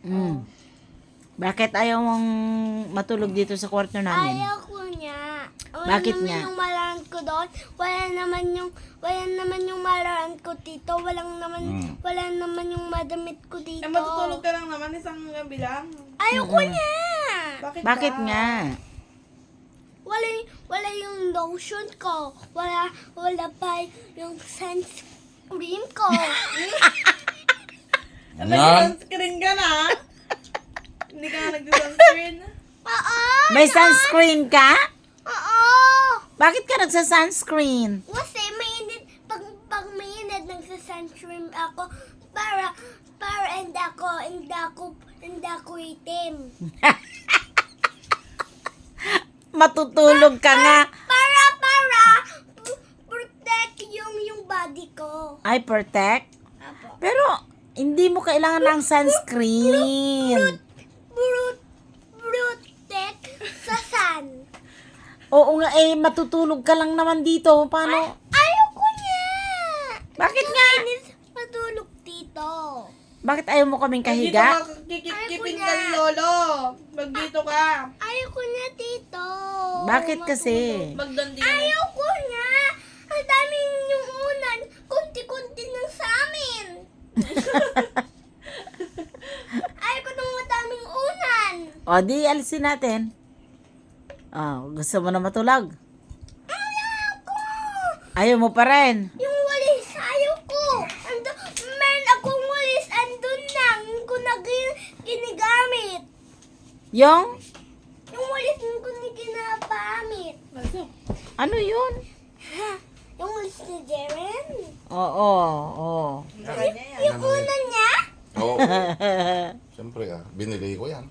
Mm. Bakit ayaw mong matulog dito sa kwarto namin? Ayaw ko niya. Bakit naman nga? yung malaran ko doon. Wala naman yung malaran ko dito. Wala naman yung madamit ko dito. Eh, matutulog ka lang naman isang gabi lang. Ayaw ko niya. Bakit ba? nga? Wala yung lotion ko. Wala pa yung sunscreen ko. Nag-sunscreen ka na? Hindi ka nga nag-sunscreen? Oo. May sunscreen ka? Oo. Bakit ka nagsa-sunscreen? Kasi mainit, pag mainit nagsa-sunscreen ako para hindi ako itim. Matutulog ka nga. Para protect yung body ko. Ay, protect? Apo. Pero, hindi mo kailangan ng sunscreen. Protect sa sun. Oo nga, matutulog ka lang naman dito. Paano? Ayaw ko niya. Bakit nga? Inis matulog dito. Bakit ayaw mo kaming Dito kahiga? ka, kikipin ka ni Lolo. Mag dito ka. Ayaw ko niya dito. Bakit kasi? Magdan din. Ayaw ko niya. Ang daming yung unan. Kunti-kunti lang sa amin. Ayaw ko nung madaming unan. O, di alisin natin. Gusto mo na matulog? Ayaw ko. Ayaw mo pa rin. Yung walis, ayaw ko. Meron akong walis, andun lang. Yung ko na ginagamit. Yung? Yung walis yung ko na ginagamit. Ano yun? Ha? Yung walis ni Jeren? Oo. Sa kanya yan. Yung unan niya? Oo. Siyempre binili ko yan.